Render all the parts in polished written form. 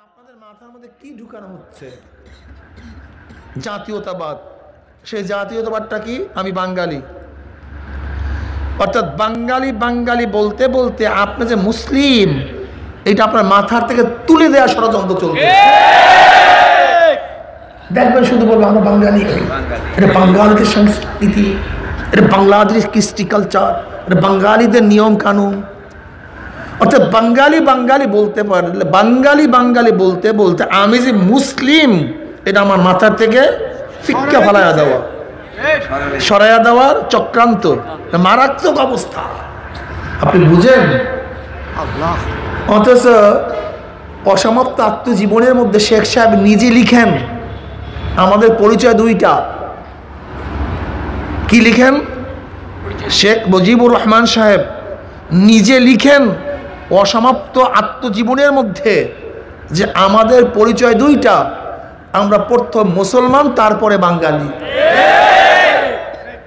আপনাদের মাথার মধ্যে কি ঢুকানো হচ্ছে? জাতীয়তাবাদ। সেই জাতীয়তাবাদটা কি? আমি বাঙালি, অর্থাৎ বাঙালি বাঙালি বলতে বলতে আপনি যে মুসলিম এটা আপনার মাথার থেকে তুলে দেওয়া ষড়যন্ত্র চলবে। দেখবেন শুধু বলবো আমরা বাঙালি, এটা বাঙালিদের সংস্কৃতি, এটা বাংলাদেশের কৃষ্টি কালচার, এটা বাঙালিদের নিয়ম কানুন। অর্থাৎ বাঙালি বাঙালি বলতে পারলে বাঙালি বাঙালি বলতে বলতে আমি যে মুসলিম এটা আমার মাথার থেকে ফিক্কা ফেলাইয়া দেওয়া, সরাইয়া দেওয়ার চক্রান্ত, মারাত্মক অবস্থা। আপনি বুঝেন? অথচ অসমাপ্ত আত্মজীবনের মধ্যে শেখ সাহেব নিজে লিখেন আমাদের পরিচয় দুইটা। কি লিখেন? শেখ মুজিবুর রহমান সাহেব নিজে লিখেন অসমাপ্ত আত্মজীবনের মধ্যে যে আমাদের পরিচয় দুইটা, আমরা প্রথম মুসলমান তারপরে বাঙালি।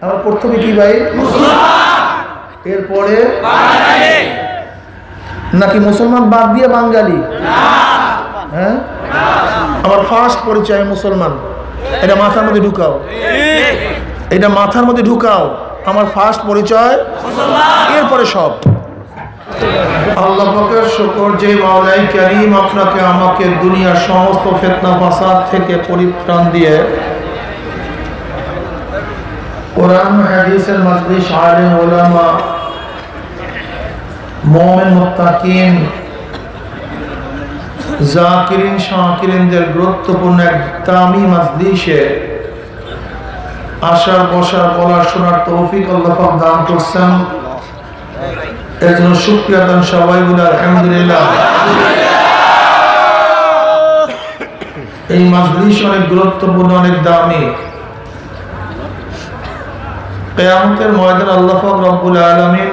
আমরা প্রথমে কি ভাই? এরপরে নাকি মুসলমান বাদ দিয়ে বাঙালি? হ্যাঁ, আমার ফার্স্ট পরিচয় মুসলমান। এটা মাথার মধ্যে ঢুকাও, এটা মাথার মধ্যে ঢুকাও। আমার ফার্স্ট পরিচয় এরপরে সব। আল্লাহ পাকের শুকর যে মাওলাই কারীম আপনাকে আমাকে দুনিয়ার সমস্ত ফিতনা ফাসাদ থেকে পরিত্রাণ দিয়ে কোরআন হাদিসের মাজলিস আলেম উলামা মুমিন মুত্তাকিন জাকিরিন শাকিরিনদের গুরুত্বপূর্ণ এক দামি মাজলিসে আসার বসার বলার শোনার তৌফিক আল্লাহ পাক দান করছেন। এর জন্য শুকরিয়া দান সবাই বলে আলহামদুলিল্লাহ। এই মাজলিস অনেক গুরুত্বপূর্ণ, অনেক দামি। কিয়ামতের ময়দানে আল্লাহ পাক রব্বুল আলামিন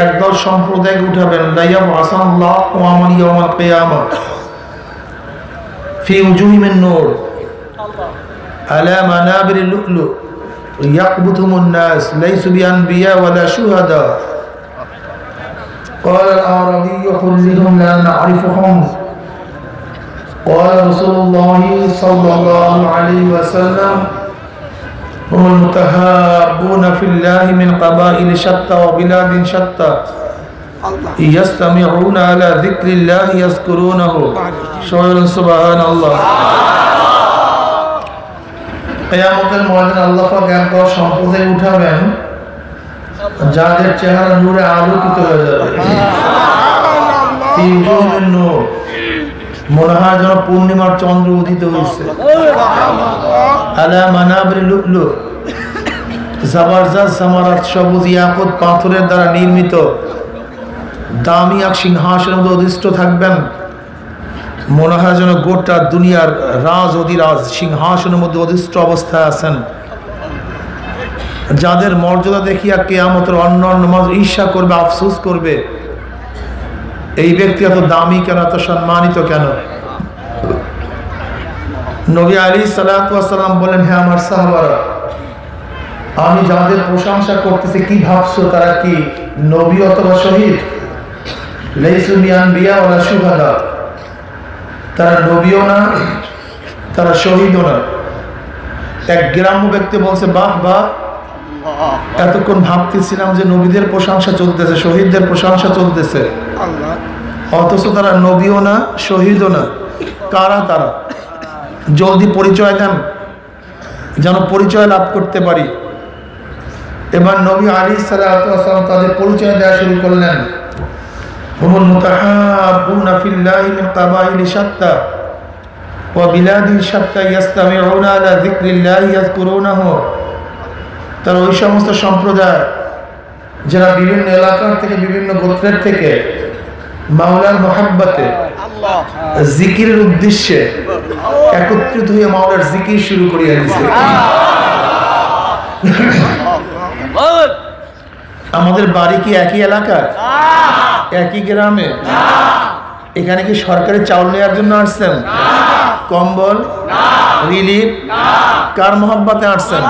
একদল সম্প্রদায় উঠাবেন, লাইয়াব আসাল্লাহ ওয়ামান ইয়াউমাল কিয়ামah ফি উজুহিহিম নূর আলা মানাবির লুলু يقبضهم الناس ليسوا بأنبياء ولا شهداء قال الأعرابي كلهم لا نعرفهم قال رسول الله صلى الله عليه وسلم هم المتحابون في الله من قبائل شتى وبلاد شتى يستمعون على ذكر الله يذكرونه سبحان الله। কিয়ামতের ময়দানে আল্লাহ পাক একদল সম্প্রদায় উঠাবেন যাদের চেহারা নূরে আলোকিত হয়ে যাবে। নূর, মনে হয় যেন পূর্ণিমার চন্দ্র উদিত হয়েছে। আলা মানাবির লুলু, জাবারজাত জামারাত সবুজ ইয়াকুত পাথরের দ্বারা নির্মিত দামি এক সিংহাসনের মধ্যে অধিষ্ঠ থাকবেন। মনে হয় যেন গোটা দুনিয়ার রাজ অধিরাজ সিংহাসনের মধ্যে অধিষ্ঠ অবস্থায় আছেন। যাদের মর্যাদা দেখিয়া কিয়ামতের অন্যান্য মানুষ ঈর্ষা করবে, আফসোস করবে, এই ব্যক্তি এত দামি কেন, এত সম্মানিত কেন? নবী আলাইহিস সালাতু ওয়াস সালাম বলেন, হে আমার সাহাবারা, আমি যাদের প্রশংসা করতেছি কি ভাবছো তারা কি নবী অথবা শহীদ? লাইসু বিআনবিয়া ওয়ালা শুহাদা, তারা নবীও না, তারা শহীদও না। এক গ্রাম্য ব্যক্তি বলছে, বাহ বাহ, এতক্ষণ ভাবতেছিলাম যে নবীদের প্রশংসা চলতেছে, শহীদদের প্রশংসা চলতেছে, অথচ তারা নবীও না, শহীদও না। কারা তারা? জলদি পরিচয় দেন যেন পরিচয় লাভ করতে পারি। এবার নবী আলাইহিস সালাতু ওয়াস সালাম তাদের পরিচয় দেওয়া শুরু করলেন। হুমুল মুতাহাব্বুনা ফিল্লাহি মিন কাবাইলি শাত্তা ওয়া বিলাদি শাত্তা ইয়াস্তামিউনা আলা যিকরিল্লাহি ইয়াযকুরুনাহু। তারা ওই সমস্ত সম্প্রদায় যারা বিভিন্ন এলাকার থেকে, বিভিন্ন গোত্রের থেকে মাওলার মহব্বতে জিকিরের উদ্দেশ্যে একত্রিত হয়ে মাওলার জিকির শুরু করিয়া দিয়েছে। আমাদের বাড়ি কি একই এলাকায়, একই গ্রামে? এখানে কি সরকারি চাউল নেওয়ার জন্য আসছেন? কম্বল, রিলিফ, কার মহব্বতে আসছেন?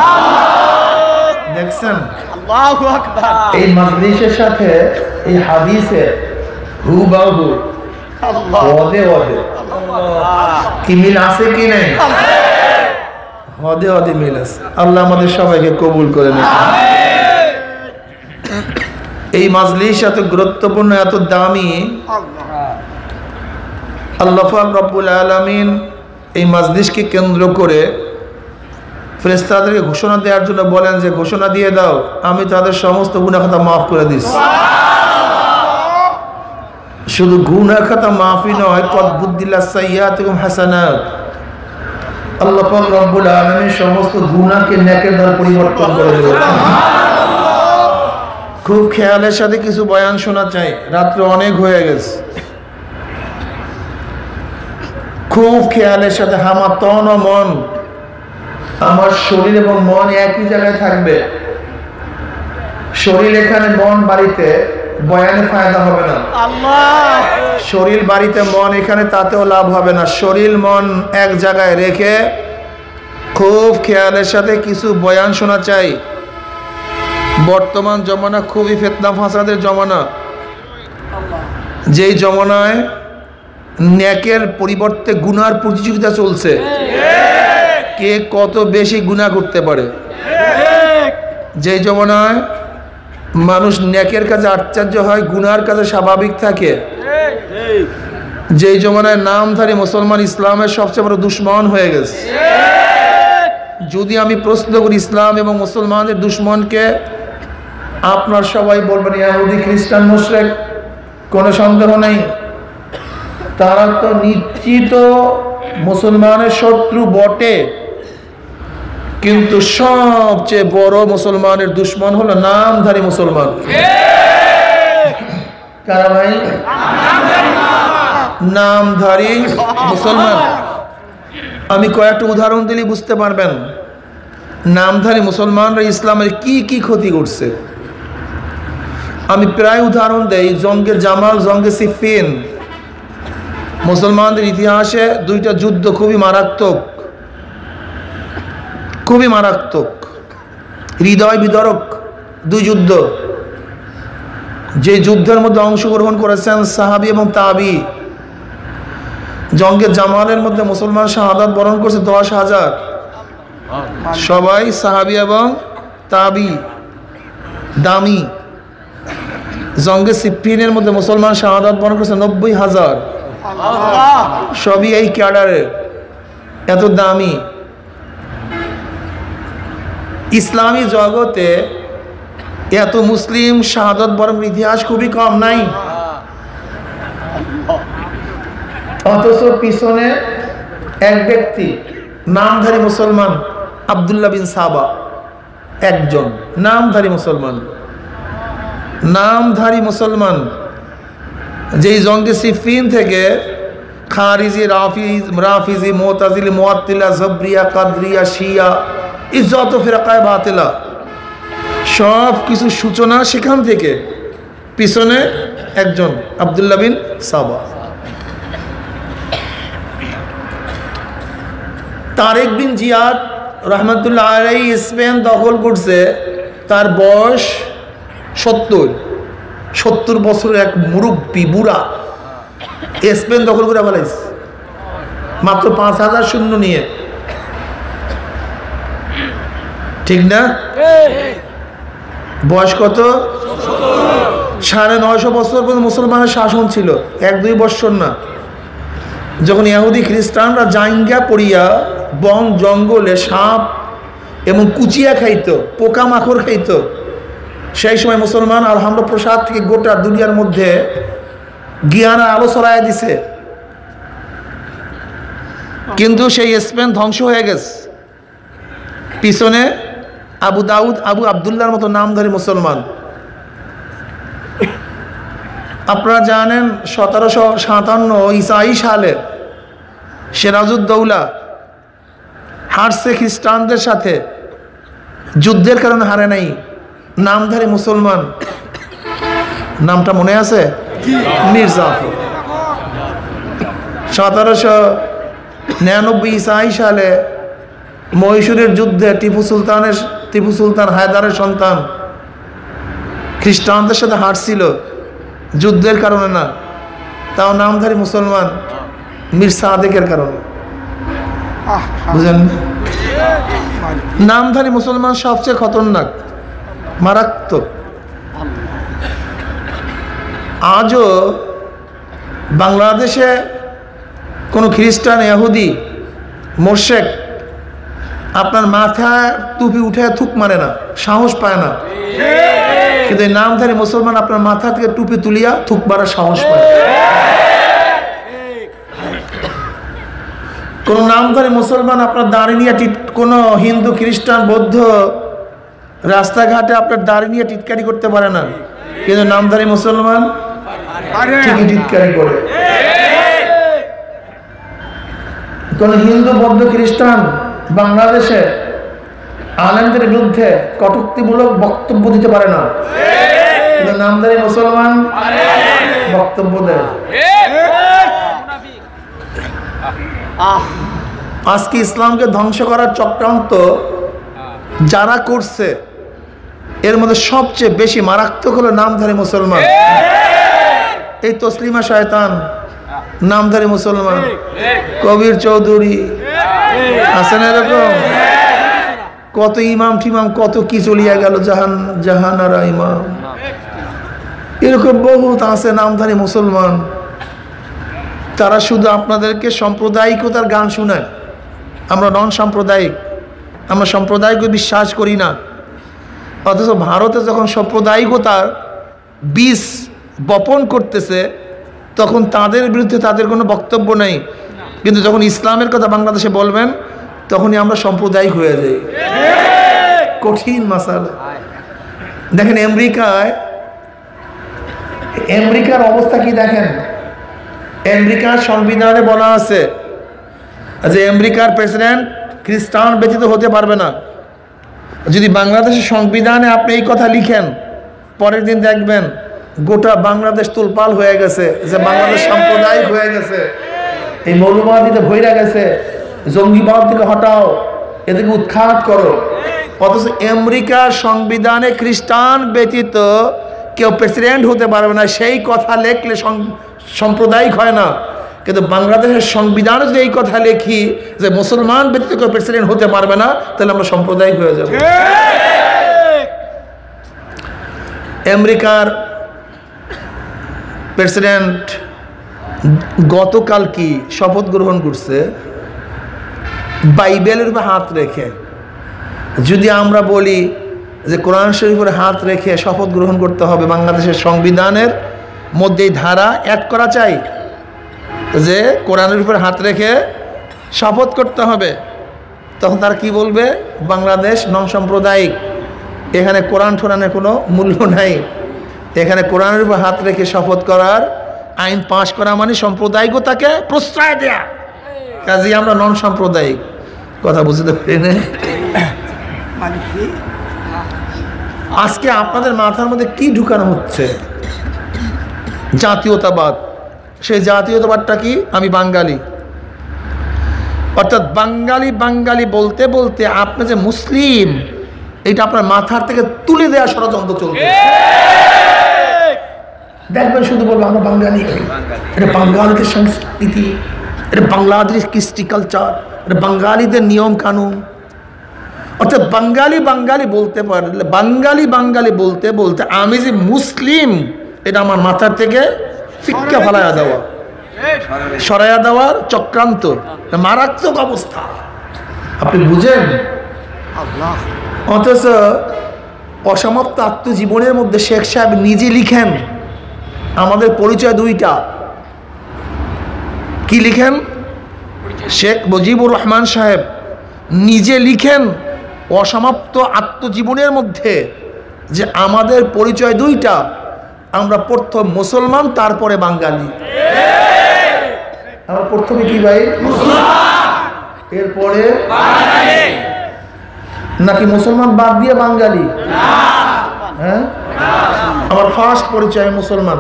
দেখছেন এই মাজলিসের সাথে এই হাদিসে হুবহু হদে হদে কি মিল আছে কি নেই? হদে হদে মিল আছে। আল্লাহ আমাদের সবাইকে কবুল করে নেন। এই মাজলিস এত গুরুত্বপূর্ণ, এত দামি। আল্লাহ পাক রব্বুল আলামিন এই মাজলিসকে কেন্দ্র করে ফেরেশতাদেরকে ঘোষণা দেওয়ার জন্য বলেন যে ঘোষণা দিয়ে দাও, আমি তাদের সমস্ত গুনাহ খাতা মাফ করে দিচ্ছি। শুধু গুনাহ খাতা মাফই নয়, কদ বুদ্দিলাস সাইয়্যাতুকুম হাসানাত। আল্লাহ পাক রব্বুল আলামিন সমস্ত গুনাহকে নেকের দ্বারা পরিবর্তন করে দেবেন। খুব খেয়ালের সাথে কিছু বয়ান শোনা চাই, রাত্রে অনেক হয়ে গেছে। খুব খেয়ালের সাথে, আমার তন ও মন, আমার শরীর এবং মন একই জায়গায় থাকবে। শরীর এখানে, মন বাড়িতে, বয়ানে ফায়দা হবে না। শরীর বাড়িতে, মন এখানে, তাতেও লাভ হবে না। শরীর মন এক জায়গায় রেখে খুব খেয়ালের সাথে কিছু বয়ান শোনা চাই। বর্তমান জমানা খুবই ফিতনা ফাসাদের জমানা, যেই জমানায় নেকের পরিবর্তে গুনার প্রতিযোগিতা চলছে। কে কত বেশি গুনাহ করতে পারে। যেই জমানায় মানুষ নেকের কাজে আশ্চর্য হয়, গুনার কাজে স্বাভাবিক থাকে। যেই জমানায় নামধারী মুসলমান ইসলামের সবচেয়ে বড় দুশ্মন হয়ে গেছে। যদি আমি প্রশ্ন করি ইসলাম এবং মুসলমানদের দুশ্মনকে, আপনার সবাই বলবেন ইহুদি, খ্রিস্টান, মুশরিক। কোনো সন্দেহ নেই, তারা তো নিশ্চিত মুসলমানের শত্রু বটে, কিন্তু সবচেয়ে বড় মুসলমানের দুশ্মন হলো নামধারী মুসলমান। কারা ভাই? নামধারী মুসলমান। আমি কয়েকটা উদাহরণ দিলে বুঝতে পারবেন নামধারী মুসলমানরা ইসলামের কি কি ক্ষতি করছে। আমি প্রায় উদাহরণ দেই। জঙ্গে জামাল, জঙ্গে সিফিন, মুসলমানদের ইতিহাসে দুইটা যুদ্ধ খুবই মারাত্মক, খুবই মারাত্মক, হৃদয় বিদারক দুই যুদ্ধ। যে যুদ্ধের মধ্যে অংশগ্রহণ করেছেন সাহাবী এবং তাবি। জঙ্গে জামালের মধ্যে মুসলমান শাহাদাত বরণ করছে 10,000, সবাই সাহাবী এবং তাবি, দামি। জঙ্গে সিফিনের মধ্যে মুসলমান শাহাদাত বরণ করছে 90,000, সবই এই ক্যাডারের, এত দামি। ইসলামী জগতে এত মুসলিম শাহাদাত বরণের ইতিহাস খুবই কম নাই। অথচ পিছনে এক ব্যক্তি, নামধারী মুসলমান, আব্দুল্লাহ বিন সাবা, একজন নামধারী মুসলমান, নামধারী মুসলমান। যেই জঙ্গে সিফিন থেকে খারিজি, রাফিজি, মুতাজিলি, মুআত্তিলা, জবরিয়া, কাদরিয়া, শিয়া, এই যত ফিরকায়ে বাতিলা, সব কিছু সূচনা সেখান থেকে। পিছনে একজন আব্দুল্লাহ বিন সাবা। তারেক বিন জিয়াদ রহমতুল্লাহ আলাইহি স্পেন দখল করছে, তার বয়স 70 বছরের এক মুরব্বী বুড়া স্পেন দখল করে ফেলাইছে মাত্র 5,000 সৈন্য নিয়ে। ঠিক না? বয়স কত? 950 বছর পর্যন্ত মুসলমানের শাসন ছিল, 1-2 বছর না। যখন ইহুদি খ্রিস্টানরা জাইঙ্গা পড়িয়া বন জঙ্গলে সাপ এবং কুচিয়া খাইতো, পোকামাকড় খাইতো, সেই সময় মুসলমান আলহামদুলিল্লাহ প্রসাদ থেকে গোটা দুনিয়ার মধ্যে জ্ঞানের আলো ছড়াইয়া দিছে। কিন্তু সেই স্পেন ধ্বংস হয়ে গেছে। পিছনে আবু দাউদ, আবু আবদুল্লাহর মতো নামধারী মুসলমান। আপনারা জানেন 1757 ঈসাই সালে সিরাজউদ্দৌলা হারছে খ্রিস্টানদের সাথে, যুদ্ধের কারণে হারে নাই। নামধারী মুসলমান, নামটা মনে আছে? মীর জাফর। 1799 ঈসাই সালে মহীশূরের যুদ্ধে টিপু সুলতান হায়দারের সন্তান খ্রিস্টানদের সাথে হারছিল, যুদ্ধের কারণে না, তাও নামধারী মুসলমান মীর সাদেকের কারণে। বুঝেন, নামধারী মুসলমান সবচেয়ে খতরনাক, মারাত্মক। আজও বাংলাদেশে কোনো খ্রিস্টান, ইহুদি, মোরশেক আপনার মাথায় টুপি উঠে থুক মারে না, সাহস পায় না। কিন্তু এই নামধারী মুসলমান আপনার মাথা থেকে টুপি তুলিয়া থুক মারার সাহস পায়। কোন নামধারী মুসলমান আপনার দাঁড়িয়ে নিয়ে কোন হিন্দু, খ্রিস্টান, বৌদ্ধ রাস্তাঘাটে আপনার দাঁড়িয়ে নিয়ে টিটকারি করতে পারে না, কিন্তু নামধারী মুসলমান ঠিকই টিটকারি করে। কোন হিন্দু, বৌদ্ধ, খ্রিস্টান বাংলাদেশে আলেমদের বিরুদ্ধে কটূক্তিমূলক বক্তব্য দিতে পারে না, কিন্তু নামধারী মুসলমান বক্তব্য দেয়। আজকে ইসলামকে ধ্বংস করার চক্রান্ত যারা করছে এর মধ্যে সবচেয়ে বেশি মারাত্মক হলো নামধারী মুসলমান। এই তসলিমা শয়তান নামধারী মুসলমান, কবির চৌধুরী আছেন, এরকম কত ইমাম টিমাম কত কি চলিয়া গেল, জাহানারা ইমাম, এরকম বহুত আছে নামধারী মুসলমান। তারা শুধু আপনাদেরকে সাম্প্রদায়িকতার গান শোনায়। আমরা নন সাম্প্রদায়িক, আমরা সাম্প্রদায়িককে বিশ্বাস করি না। অথচ ভারতে যখন সাম্প্রদায়িকতার বীজ বপন করতেছে তখন তাদের বিরুদ্ধে তাদের কোনো বক্তব্য নেই, কিন্তু যখন ইসলামের কথা বাংলাদেশে বলবেন তখনই আমরা সাম্প্রদায়িক হয়ে যাই। কঠিন মাসালা। দেখেন আমেরিকার অবস্থা কি দেখেন। আমেরিকার সংবিধানে বলা আছে যে আমেরিকার প্রেসিডেন্ট খ্রিস্টান ব্যতীত হতে পারবে না। যদি বাংলাদেশের সংবিধানে আপনি এই কথা লিখেন, পরের দিন দেখবেন গোটা বাংলাদেশ তুলপাল হয়ে গেছে, যে বাংলাদেশ সাম্প্রদায়িক হয়ে গেছে, এই মৌলবাদীতে ভইরা গেছে, জঙ্গিবাদ থেকে হটাও, এদেরকে উৎখাত করো। অথচ আমেরিকার সংবিধানে খ্রিস্টান ব্যতীত কেউ প্রেসিডেন্ট হতে পারবে না, সেই কথা লেখলে সাম্প্রদায়িক হয় না। কিন্তু বাংলাদেশের সংবিধানে যদি এই কথা লেখি যে মুসলমান ব্যতীত কেউ প্রেসিডেন্ট হতে পারবে না, তাহলে আমরা সাম্প্রদায়িক হয়ে যাব। আমেরিকার প্রেসিডেন্ট গতকাল কি শপথ গ্রহণ করছে বাইবেলের উপর হাত রেখে। যদি আমরা বলি যে কোরআন শরীফের হাত রেখে শপথ গ্রহণ করতে হবে, বাংলাদেশের সংবিধানের মধ্যে ধারা অ্যাড করা চাই যে কোরআনের উপর হাত রেখে শপথ করতে হবে, তখন তারা কি বলবে? বাংলাদেশ নন সাম্প্রদায়িক, এখানে কোরআন ঠোরানের কোনো মূল্য নাই, এখানে কোরআনের উপর হাত রেখে শপথ করার আইন পাশ করা মানে সাম্প্রদায়িকতাকে প্রশ্রয় দেয়া। কাজে আমরা নন সাম্প্রদায়িক। কথা বুঝতে পারি না? আজকে আপনাদের মাথার মধ্যে কি ঢুকানো হচ্ছে? জাতীয়তাবাদ। সেই জাতীয়তাবাদটা কি? আমি বাঙালি, অর্থাৎ বাঙালি বাঙালি বলতে বলতে আপনি যে মুসলিম এটা আপনার মাথার থেকে তুলে দেওয়া ষড়যন্ত্র চলছে। দেখবেন শুধু বলবো আমরা বাঙালি, এটা বাঙালিদের সংস্কৃতি, এটা বাংলাদেশের কৃষ্টি কালচার, এটা বাঙালিদের নিয়ম কানুন। অর্থাৎ বাঙালি বাঙালি বলতে পারলে, বাঙালি বাঙালি বলতে বলতে আমি যে মুসলিম এটা আমার মাথার থেকে ফিক্কা ফেলাইয়া দেওয়া, সরাইয়া দেওয়ার চক্রান্ত, মারাত্মক অবস্থা। আপনি বুঝেন? অথচ অসমাপ্ত আত্মজীবনের মধ্যে শেখ সাহেব নিজে লিখেন আমাদের পরিচয় দুইটা। কি লিখেন? শেখ মুজিবুর রহমান সাহেব নিজে লিখেন অসমাপ্ত আত্মজীবনের মধ্যে যে আমাদের পরিচয় দুইটা, আমরা প্রথম মুসলমান, তারপরে বাঙালি। আমরা প্রথমে কি ভাই? মুসলমান, এরপরে বাঙালি। নাকি মুসলমান বাদ দিয়ে বাঙালি? হ্যাঁ, আমার ফার্স্ট পরিচয় মুসলমান।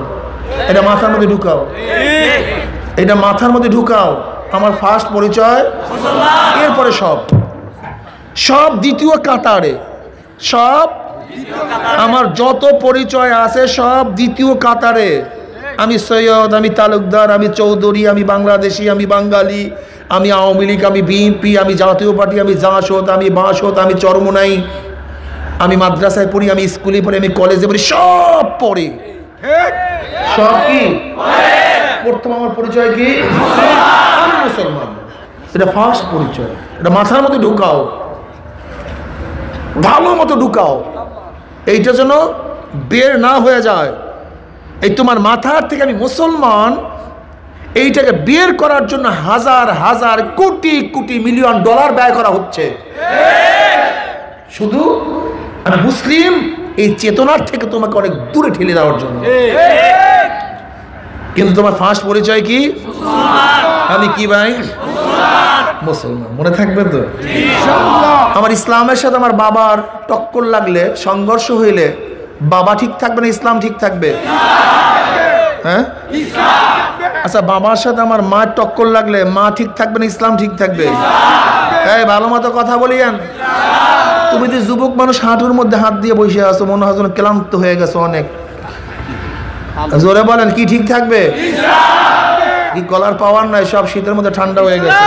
এটা মাথার মধ্যে ঢুকাও, এটা মাথার মধ্যে ঢুকাও। আমার ফার্স্ট পরিচয় মুসলমান, এরপরে সব সব দ্বিতীয় কাতারে, সব আমার যত পরিচয় আছে সব দ্বিতীয় কাতারে। আমি সৈয়দ, আমি তালুকদার, আমি চৌধুরী, আমি বাংলাদেশি, আমি বাঙালি, আমি আওয়ামী লীগ, আমি বিএনপি, আমি জাতীয় পার্টি, আমি জাসদ, আমি বাসদ, আমি চরমোনাই, আমি মাদ্রাসায় পড়ি, আমি স্কুলে পড়ি, আমি কলেজে পড়ি, সব পড়ি। সব কি প্রথম আমার পরিচয় কি? আমি মুসলমান। এটা ফার্স্ট পরিচয়। এটা মাথার মধ্যে ঢুকাও, ভালো মতো ঢুকাও, এইটা যেন বের না হয়ে যায়। এই তোমার মাথার থেকে আমি মুসলমান, এইটাকে বের করার জন্য হাজার হাজার কোটি কোটি মিলিয়ন ডলার ব্যয় করা হচ্ছে শুধু আমি মুসলিম এই চেতনার থেকে তোমাকে অনেক দূরে ঠেলে দেওয়ার জন্য। কিন্তু তোমার ফার্স্ট পরিচয় কি? আমি কি ভাই? মুসলমান। মনে থাকবে তো? আমার ইসলামের সাথে আমার বাবার টক্কর লাগলে, সংঘর্ষ হইলে, বাবা ঠিক থাকবে না ইসলাম ঠিক থাকবে? হ্যাঁ, আচ্ছা, বাবার সাথে আমার মার টক্কর লাগলে মা ঠিক থাকবে না ইসলাম ঠিক থাকবে? এই ভালো মতো কথা বলিয়েন। তুমি যে যুবক মানুষ হাঁটুর মধ্যে হাত দিয়ে বসে আছো, মনে হয় যেন ক্লান্ত হয়ে গেছো অনেক। জোরে বলেন, কি ঠিক থাকবে? কি গলার পাওয়ার নাই, সব শীতের মধ্যে ঠান্ডা হয়ে গেছে।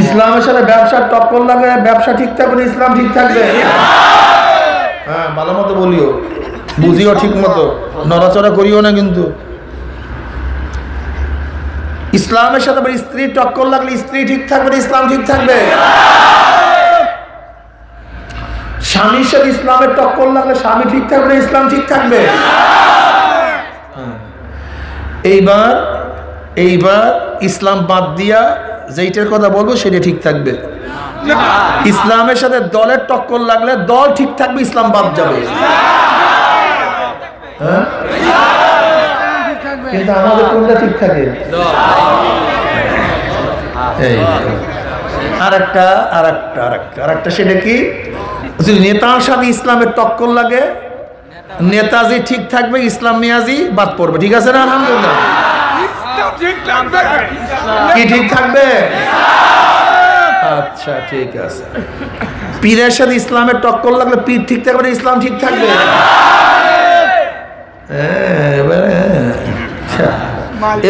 ইসলামের সাথে ব্যবসার টক্কর লাগে, ব্যবসা ঠিক থাকবে না ইসলাম ঠিক থাকবে? হ্যাঁ, ভালো মতো বলিও, বুঝিও ঠিক মতো, নড়াচড়া করিও না কিন্তু। ইসলামের সাথে স্ত্রী টক্কর লাগলে স্ত্রী ঠিক থাকবে না ইসলাম ঠিক থাকবে? স্বামীর সাথে ইসলামের টক্কর লাগলে স্বামী ঠিক থাকবে না ইসলাম ঠিক থাকবে? এইবার ইসলাম বাদ দিয়া যেইটার কথা বলবো সেটা ঠিক থাকবে। ইসলামের সাথে দলের টক্কর লাগলে দল ঠিক থাকবে, ইসলাম বাদ যাবে। কিন্তু আমাদের কোনটা ঠিক থাকে? আরেকটা সেটা কি? নেতার সাথে ইসলামের টক্কর লাগে, নেতাজি ঠিক থাকবে, ইসলাম মিয়াজি বাদ পড়বে। ঠিক আছে না? আলহামদুলিল্লাহ। কি ঠিক থাকবে? আচ্ছা, ঠিক আছে। পীরের সাথে ইসলামের টক্কর লাগলে পীর ঠিক থাকবে, ইসলাম ঠিক থাকবে?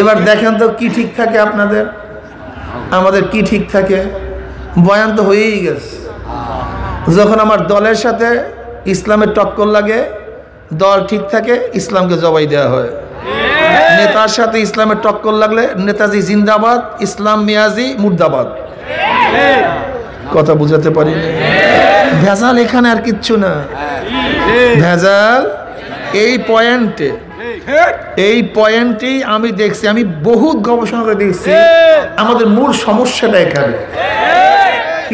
এবার দেখেন তো কি ঠিক থাকে আপনাদের, আমাদের কি ঠিক থাকে? বয়ান তো হয়েই গেছে। যখন আমার দলের সাথে ইসলামের টক্কর লাগে, দল ঠিক থাকে, ইসলামকে জবাই দেওয়া হয়। নেতার সাথে ইসলামের টক্কর লাগলে নেতাজি জিন্দাবাদ, ইসলাম মিয়াজি মুর্দাবাদ। কথা বুঝাতে পারি? ভেজাল এখানে আর কিচ্ছু না। ভেজাল এই পয়েন্টেই আমি দেখছি, আমি বহুত গবেষণা করে দেখছি আমাদের মূল সমস্যাটা এখানে।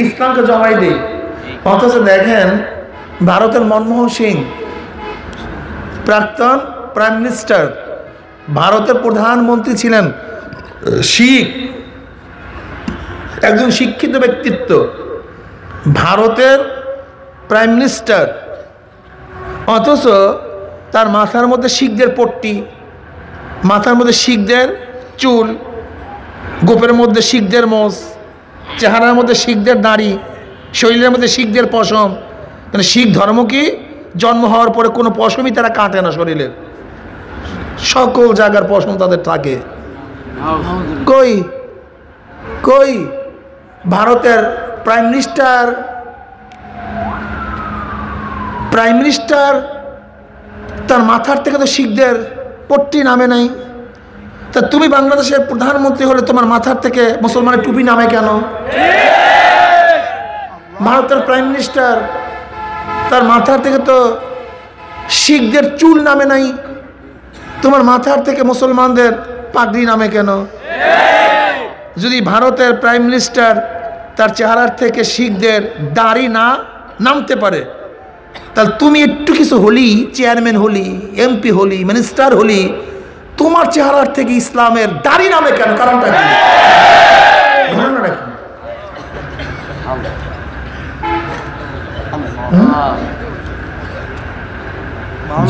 ইসলামকে জমাই দিই, অথচ দেখেন ভারতের মনমোহন সিং, প্রাক্তন প্রাইম মিনিস্টার, ভারতের প্রধানমন্ত্রী ছিলেন, শিখ, একজন শিক্ষিত ব্যক্তিত্ব, ভারতের প্রাইম মিনিস্টার, অথচ তার মাথার মধ্যে শিখদের পট্টি, মাথার মধ্যে শিখদের চুল, গোপের মধ্যে শিখদের মোষ, চেহারার মধ্যে শিখদের দাড়ি, শরীরের মধ্যে শিখদের পশম। মানে শিখ ধর্ম কি জন্ম হওয়ার পরে কোনো পশমই তারা কাটে না, শরীরের সকল জায়গার পশম তাদের থাকে। কই ভারতের প্রাইম মিনিস্টার তার মাথার থেকে তো শিখদের পট্টি নামে নাই। তা তুমি বাংলাদেশের প্রধানমন্ত্রী হলে তোমার মাথার থেকে মুসলমানের টুপি নামে কেন? ভারতের প্রাইম মিনিস্টার, তার মাথার থেকে তো শিখদের চুল নামে নাই, তোমার মাথার থেকে মুসলমানদের পাগড়ি নামে কেন? যদি ভারতের প্রাইম মিনিস্টার তার চেহারার থেকে শিখদের দাড়ি না নামতে পারে, তাহলে তুমি একটু কিছু হলি, চেয়ারম্যান হলি, এমপি হলি, মিনিস্টার হলি, তোমার চেহারার থেকে ইসলামের দাড়ি নামে কেন? কারণটা কি?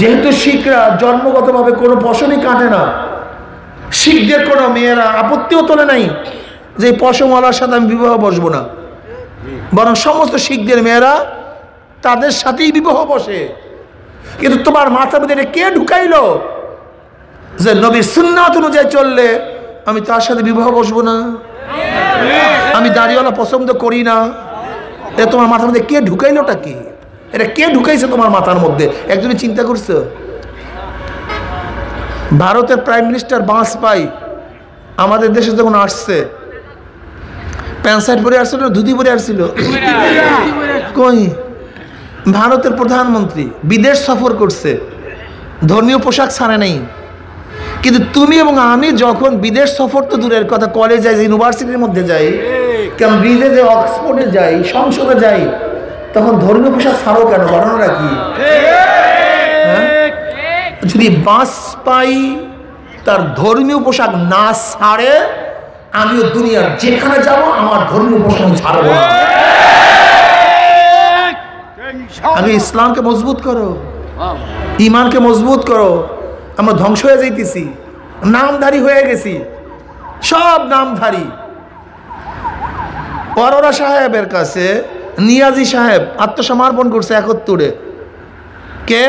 যেহেতু শিখরা জন্মগতভাবে কোনো পশমই কাটে না, শিখদের কোনো মেয়েরা আপত্তিও তোলে নাই যে পশমওয়ালার সাথে আমি বিবাহ বসবো না, বরং সমস্ত শিখদের মেয়েরা তাদের সাথেই বিবাহ বসে। কিন্তু তোমার মাথার মধ্যে কে ঢুকাইলো যে নবীর সুন্নাত অনুযায়ী চললে আমি তার সাথে বিবাহ বসবো না, আমি দাড়িওয়ালা পছন্দ করি না? এটা তোমার মাথার মধ্যে কে ঢুকাইলোটা কি? এটা কে ঢুকাইছে তোমার মাথার মধ্যে? একজনই চিন্তা করছো? ভারতের প্রাইম মিনিস্টার বাজপেয়ী আমাদের দেশে যখন আসছে প্যান্ট শার্ট পরে আসছিল, ধুতি পরে আসছিল? কই? ভারতের প্রধানমন্ত্রী বিদেশ সফর করছে, ধর্মীয় পোশাক ছাড়ে নাই। কিন্তু তুমি এবং আমি যখন বিদেশ সফর তো দূরের কথা, কলেজে যাই, ইউনিভার্সিটির মধ্যে যাই, কেমব্রিজে যাই, অক্সফোর্ডে যাই, সংসদে যাই, তখন ধর্মীয় পোশাক ছাড়ো কেন? ঘটনাটা কি? যদি বাজপেয়ী তার ধর্মীয় পোশাক না ছাড়ে, আমিও দুনিয়ার যেখানে যাব আমার ধর্মীয় পোশাক ছাড়বো না। আগে ইসলামকে মজবুত করো, ইমানকে মজবুত করো। আমরা ধ্বংস হয়ে যাইতেছি, নামধারী হয়ে গেছি, সব নামধারী। অরোরা সাহেবের কাছে নিয়াজি সাহেব আত্মসমর্পণ করছে 71-এ। কে?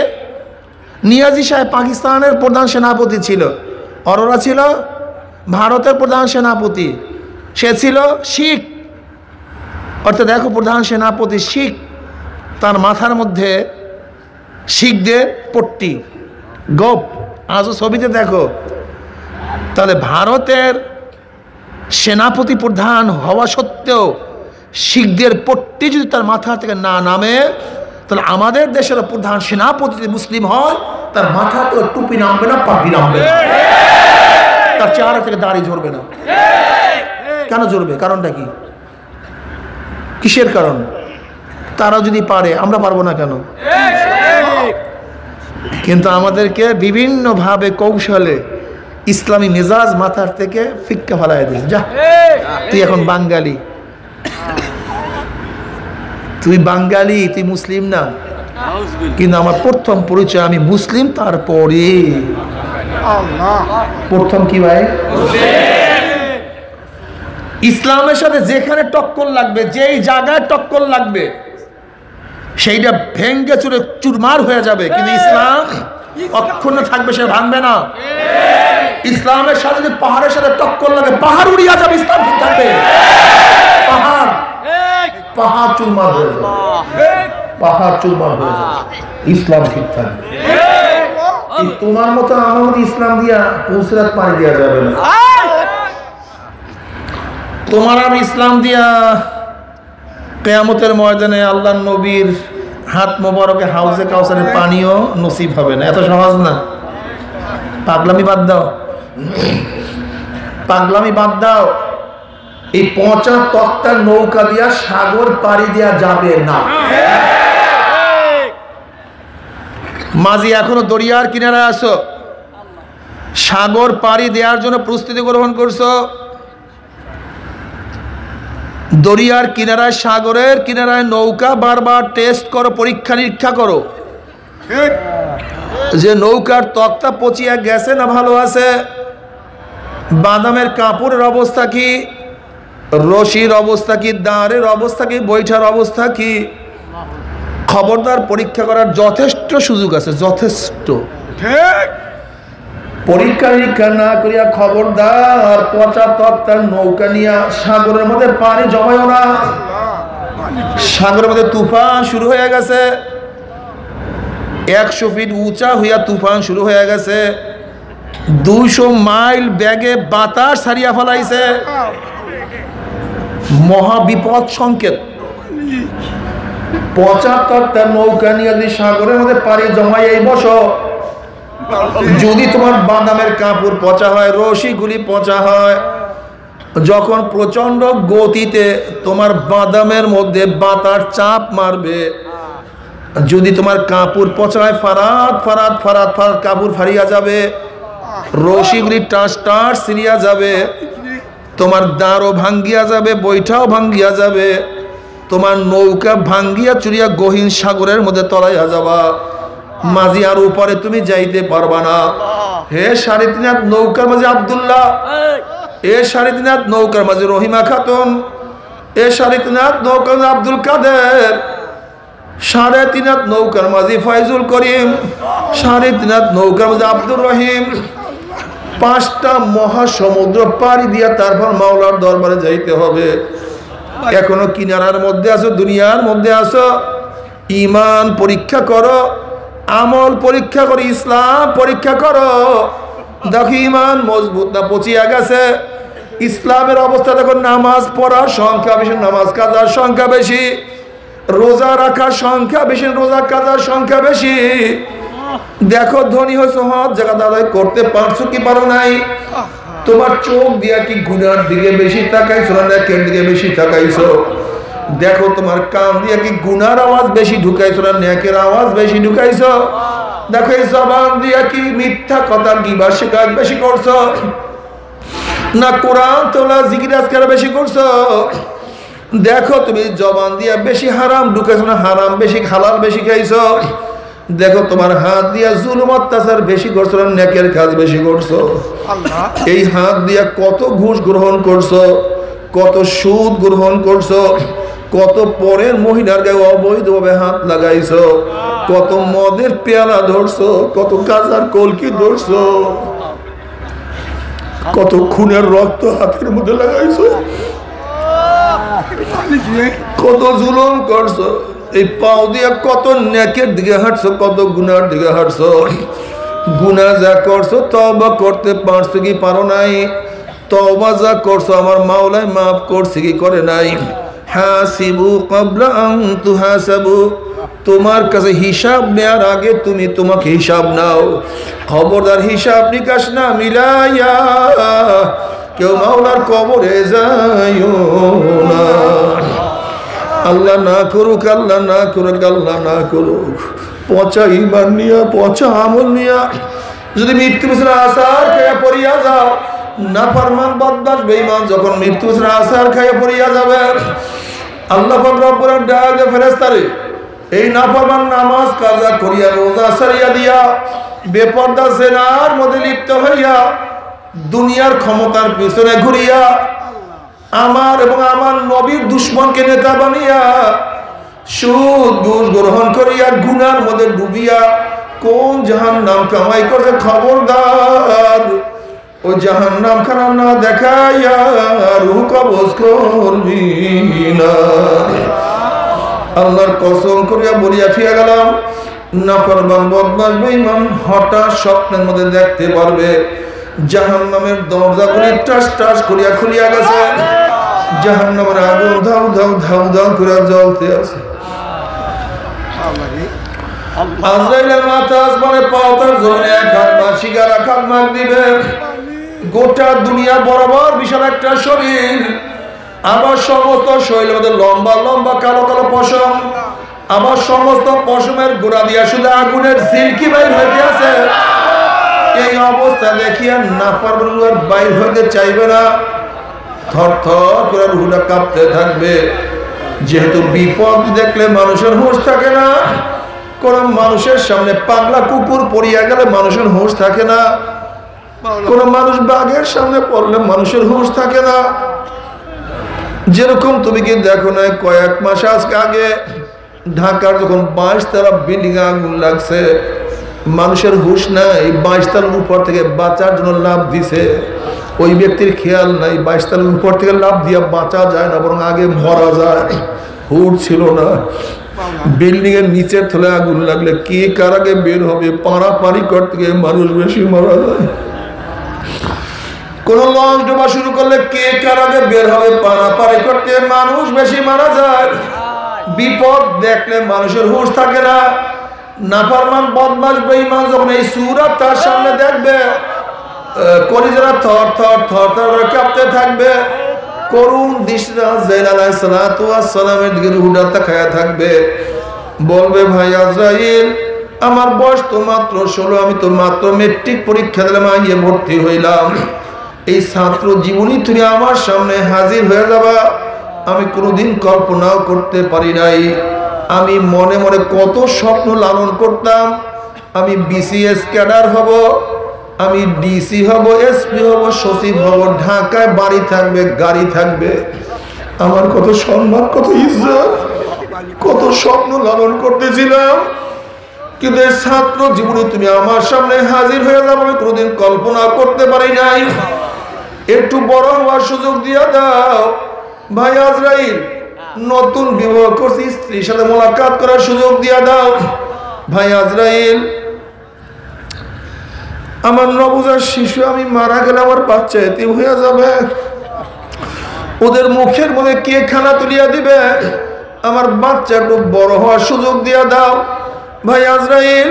নিয়াজি সাহেব পাকিস্তানের প্রধান সেনাপতি ছিল, অরোরা ছিল ভারতের প্রধান সেনাপতি। সে ছিল শিখ, অর্থাৎ দেখো প্রধান সেনাপতি শিখ, তার মাথার মধ্যে শিখদের পট্টি, গোপ, আজও ছবিতে দেখো। তাহলে ভারতের সেনাপতি প্রধান হওয়া সত্ত্বেও শিখদের পট্টি যদি তার মাথা থেকে না নামে, তাহলে আমাদের দেশের প্রধান সেনাপতি যদি মুসলিম হয়, তার মাথা তো টুপি নামবে না, পাগড়ি নামবে না, তার চেহারা থেকে দাড়ি ঝরবে না। কেন ঝরবে? কারণটা কি? কিসের কারণ? তারা যদি পারে, আমরা পারবো না কেন? কিন্তু আমাদেরকে বিভিন্নভাবে কৌশলে ইসলামী মেজাজ মাথার থেকে ফিক্কা ফেলায় দিয়েছে। যা, তুই এখন বাঙালি, তুই বাঙালি, তুই মুসলিম না। কিন্তু আমার প্রথম পরিচয় আমি মুসলিম, তারপরে প্রথম কি ভাই? ইসলামের সাথে যেখানে টক্কর লাগবে, যেই জায়গায় টক্কর লাগবে, সেইটা ভেঙ্গে চুরে চুরমার হয়ে যাবে, কিন্তু ইসলাম অক্ষুণ্ণ থাকবে, সে ভাঙবে না। ইসলামের সাথে যদি পাহাড়ের সাথে টক্কর লাগে, পাহাড় উড়িয়া যাবে, ইসলাম ঠিক থাকবে। পাহাড় চুরমার হয়ে যাবে, পাহাড় চুরমার হয়ে যাবে, ইসলাম ঠিক থাকবে। তোমার মতো আমার মতো ইসলাম দিয়া পুলসিরাত পানি দেওয়া যাবে না। তোমার আর ইসলাম দিয়া কিয়ামতের ময়দানে আল্লাহর নবীর হাত মোবারকে হাউজে কাউসারের পানিও নসিব হবে না। এত সহজ না। পাগলামি বাদ দাও, পাগলামি বাদ দাও। এই পচা তক্তার নৌকা দিয়া সাগর পাড়ি দেওয়া যাবে না। মাঝি এখনো দরিয়ার কিনারায় আসো, সাগর পাড়ি দেওয়ার জন্য প্রস্তুতি গ্রহণ করছো। দরিয়ার কিনারায়, সাগরের কিনারায় নৌকা বারবার টেস্ট করো, পরীক্ষা নিরীক্ষা করো যে নৌকার তক্তা পচিয়া গেছে না ভালো আছে, বাদামের কাপড়ের অবস্থা কি, রশির অবস্থা কি, দাঁড়ের অবস্থা কি, বৈঠার অবস্থা কি। খবরদার, পরীক্ষা করার যথেষ্ট সুযোগ আছে, যথেষ্ট। পরীক্ষা নিরীক্ষা না করিয়া খবরদার পচা তক্তার নৌকা নিয়ে সাগরের মধ্যে পানি জমায়ও না। সাগরের মধ্যে তুফান শুরু হয়ে গেছে, 100 ফিট উঁচা হইয়া তুফান শুরু হয়ে গেছে, 200 মাইল ব্যাগে বাতাস ছাড়িয়া ফেলাইছে, মহাবিপদ সংকেত। পচা তক্তার নৌকা নিয়ে যদি সাগরের মধ্যে পানি জমাইয়াই বসো, যদি তোমার বাদামের কাপড় পচা হয়, রশিগুলি পচা হয়, যখন প্রচন্ড গতিতে তোমার বাদামের মধ্যে বাতাস চাপ মারবে, যদি তোমার কাপড় পচা হয়, ফারাত ফারাত ফারাত ফারাত কাপড় ফারিয়া যাবে, রশিগুলি টাস টাস ছিঁড়িয়া যাবে, তোমার দাঁড়ও ভাঙ্গিয়া যাবে, বৈঠাও ভাঙ্গিয়া যাবে, তোমার নৌকা ভাঙ্গিয়া চুরিয়া গহীন সাগরের মধ্যে তলাইয়া যাবা। মাঝি আর উপরে তুমি যাইতে পারবা না। হে 3.5 হাত নৌকার মাঝে আব্দুল্লাহ, এ 3.5 হাত নৌকার মাঝে রহিমা খাতুন, এ 3.5 হাত নৌকার মাঝে আব্দুল কাদের, 3.5 হাত নৌকার মাঝি ফাইজুল করিম, 3.5 হাত নৌকার মাঝি আব্দুর রহিম, 5টা মহাসমুদ্র পাড়ি দিয়া তারপর মাওলার দরবারে যাইতে হবে। এখনো কিনারার মধ্যে আছো, দুনিয়ার মধ্যে আছো, ঈমান পরীক্ষা করো, আমল পরীক্ষা করো, ইসলাম পরীক্ষা করো। দেখো ঈমান মজবুত না পচিয়া গেছে। ইসলামের অবস্থা দেখো, নামাজ পড়ার সংখ্যা বেশি, নামাজ কাজার সংখ্যা বেশি, রোজা রাখার সংখ্যা বেশি, রোজা কাজার সংখ্যা বেশি। দেখো ধনী হয়েছো, হজ জায়গা আদায় করতে পারছো কি পারো নাই? তোমার চোখ দিয়া কি গুনার দিকে বেশি তাকাইছো না নেকের দিকে বেশি তাকাইছো? দেখো তোমার কান দিয়া কি গুনার আওয়াজ বেশি ঢুকাইছো না নেকের আওয়াজ বেশি ঢুকাইছো? দেখো এই জবান দিয়া কি মিথ্যা কথা গিবত শিকায়ত বেশি করছো না কোরআন তোলা জিকির আজকার বেশি করছো? দেখো তুমি জবান দিয়া বেশি হারাম ঢুকাইছো না হারাম বেশি, হালাল বেশি খাইছো? দেখো তোমার হাত দিয়া জুলুম অত্যাচার বেশি করছো না নেকের কাজ বেশি করছো? এই হাত দিয়া কত ঘুষ গ্রহণ করছো, কত সুদ গ্রহণ করছো, কত পরের মহিলার গায়ে অবৈধভাবে হাত লাগাইছো, কত মদের পেয়ালা ধরছো, কত কাজার কলকি ধরছো, কত খুনের রক্ত হাতের মধ্যে লাগাইছো, কত জুলুম করছো। এই পাও দিয়া কত নেকের দিকে হাঁটছো, কত গুনার দিকে হাঁটছো। গুনাহ যা করছো তওবা করতে পারছো কি পারো নাই? তওবা যা করছো আমার মাওলাই মাফ করছে কি করে নাই? হাসিবু ক্বাবলা আন তুহাসাবু, তোমার কাছে হিসাব নেওয়ার আগে তুমি তোমাকে হিসাব নাও। খবরদার হিসাব নিকাশ না মিলাইয়া কেউ মাওলার কবরে যাইও না। আল্লাহ না করুক, আল্লাহ না করুক, আল্লাহ না করুক। পচা ঈমান নিয়া, পচা আমল নিয়া যদি মৃত্যু বিছানা আসার খেয়ে পড়িয়া যাও, নাফরমান বদমাশ বেঈমান যখন মৃত্যু বিছানা আসার খেয়ে পড়িয়া যাবে, আল্লাহ পাক রব্বুল আলামিন ডাক দে ফেরেশতারে, এই নাফরমান নামাজ কাজা করিয়া রোজা সারিয়া দিয়া বেপরদা জেনার মধ্যে লিপ্ত হইয়া দুনিয়ার ক্ষমতার পিছনে ঘুরিয়া আমার এবং আমার নবীর দুশ্মনকে নেতা বানিয়া সুদ ঘুষ গ্রহণ করিয়া গুনার মধ্যে ডুবিয়া কোন জাহান্নাম কামাই করে, খবরদার ওই জাহান্নাম খানা না দেখাইয়া রূহ কবজ করবি না। আল্লাহর কসম করিয়া বলিয়া ফিরে গেলাম, নাফরমান বদমাশ বেঈমান হঠাৎ স্বপ্নের মধ্যে দেখতে পারবে জাহান্নামের দরজাগুলি টাস টাস করিয়া খুলিয়া গেছে, জাহান্নামের আগুন ধাউ ধাউ ধাউ ধাউ করে জ্বলতে আছে। আজরাইলের মাথা আসমানে পাওতার জমিনে এক হাত বাসিকা রাখাত মাগ দিবে। গোটা দুনিয়া বরাবর বিশাল একটা শরীর, আবার সমস্ত শরীরের মধ্যে লম্বা লম্বা কালো কালো পশম, আবার সমস্ত পশমের গোড়া দিয়া শুধু আগুনের ঝিলকি বাইর হইতে আছে। এই অবস্থা দেখিয়া নাফরমান বাইর হইতে চাইবে না, থর থর করে রুহটা কাঁপতে থাকবে। যেহেতু বিপদ দেখলে মানুষের হুঁশ থাকে না, কোন মানুষের সামনে পাগলা কুকুর পড়িয়া গেলে মানুষের হুঁশ থাকে না, কোন মানুষ বাঘের সামনে পড়লে মানুষের হুঁশ থাকে না। যেরকম তুমি কি দেখো না, কয়েক মাস আগে ঢাকার যখন 22 তলা বিল্ডিং আগুন লাগছে, মানুষের হুঁশ নাই, 22 তলার উপর থেকে বাঁচার জন্য লাভ দিছে। ওই ব্যক্তির খেয়াল নাই 22 তলার উপর থেকে লাভ দিয়া বাঁচা যায় না, বরং আগে মরা যায়। হুঁশ ছিল না। বিল্ডিং এর নিচের তলে আগুন লাগলে কে কার আগে বের হবে, পাড়াপাড়ি করতে গিয়ে মানুষ বেশি মারা যায়। কোন লঞ্চ ডোবা শুরু করলে কে কার আগে বের হবে, পাড়াপাড়ি করতে মানুষ বেশি মারা যায়। বিপদ দেখলে মানুষের হুঁশ থাকে না। নাফরমান বদমাশ বেঈমান যখন এই সূরা তার সামনে দেখবে, কলিজারা থর থর থর থর করে কাঁপতে থাকবে। করুণ দৃষ্টিতে আজরাইল আলাইহিস সালাতু ওয়াস সালামের দিকে রুহটা তাকায়া থাকবে, বলবে ভাই আজরাইল, আমার বয়স তো মাত্র 16, আমি তো মাত্র মেট্রিক পরীক্ষা দিলাম, আইয়ে ভর্তি হইলাম। এই ছাত্র জীবনী তুমি আমার সামনে হাজির হয়ে যাবা, আমি কোনোদিন কল্পনাও করতে পারি নাই। আমি মনে মনে কত স্বপ্ন লালন করতাম, আমি বিসিএস ক্যাডার হব, আমি ডিসি হব, এসপি হব, সচিব হব, ঢাকায় বাড়ি থাকবে, গাড়ি থাকবে, আমার কত সম্মান, কত ইজ্জত, কত স্বপ্ন লালন করতেছিলাম, কিন্তু এই ছাত্র জীবনে তুমি আমার সামনে হাজির হয়ে যাবে আমি কোনোদিন কল্পনা করতে পারি নাই। একটু বড় হওয়ার সুযোগ দিয়ে দাও। ভাই আজরাইল, নতুন বিবাহ করছি, স্ত্রীর সাথে মোলাকাত করার সুযোগ দিয়ে দাও। ভাই আজরাইল, আমার নবজাত শিশু, আমি মারা গেলে আমার বাচ্চা এতিম হয়ে যাবে, ওদের মুখের মধ্যে কে খানা তুলিয়া দিবে? আমার বাচ্চা একটু বড় হওয়ার সুযোগ দিয়া দাও। ভাই আজরাইল,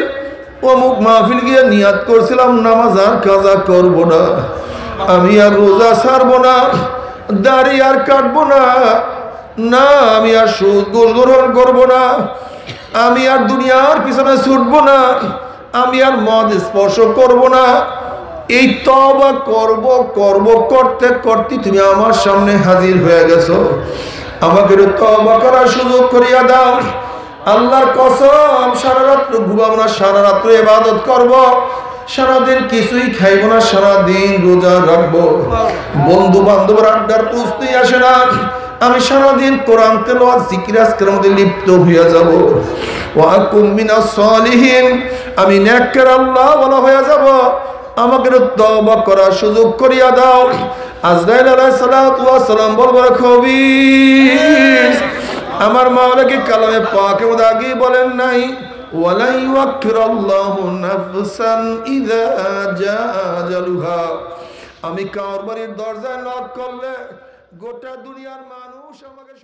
অমুক মাহফিল গিয়ে নিয়াত করছিলাম নামাজ আর কাজা করব না, আমি আর রোজা ছাড়বো না, দাড়ি আর কাটবো না, না আমি আর সুদ ঘুষ গ্রহণ করবো না, আমি আর দুনিয়ার পিছনে ছুটবো না, আমি আর মদ স্পর্শ করব না। এই তওবা করব করব করতে করতে তুমি আমার সামনে হাজির হয়ে গেছো। আমাকে তওবা করার সুযোগ করিয়া দাও। আল্লাহর কসম, সারা রাত্র ঘুমাবো না, সারা রাত্র ইবাদত করব, সারাদিন কিছুই খাইব না, সারাদিন রোজা রাখবো। বন্ধু বান্ধবের আড্ডার প্রশ্নই আসে না। আমি সারাদিন কোরআন তেলাওয়াত জিকির আজকারের মধ্যে লিপ্ত হয়ে যাব। ওয়া কুম মিনাস সালিহিন, আমি নেককার আল্লাহ ওয়ালা হয়ে যাব। আমাকে তওবা করার সুযোগ করিয়া দাও। আজরাইল আলাইহিস সালাতু ওয়াস সালাম বলবার খবিস, আমার মাওলাকে কালামে পাকের মধ্যে আগে বলেন নাই, ওয়ালা ইউআখিরুল্লাহু নাফসান ইযা জাআ আজালুহা। আমি কার বাড়ির দরজায় নক করলে গোটা দুনিয়ার মানুষ আমাকে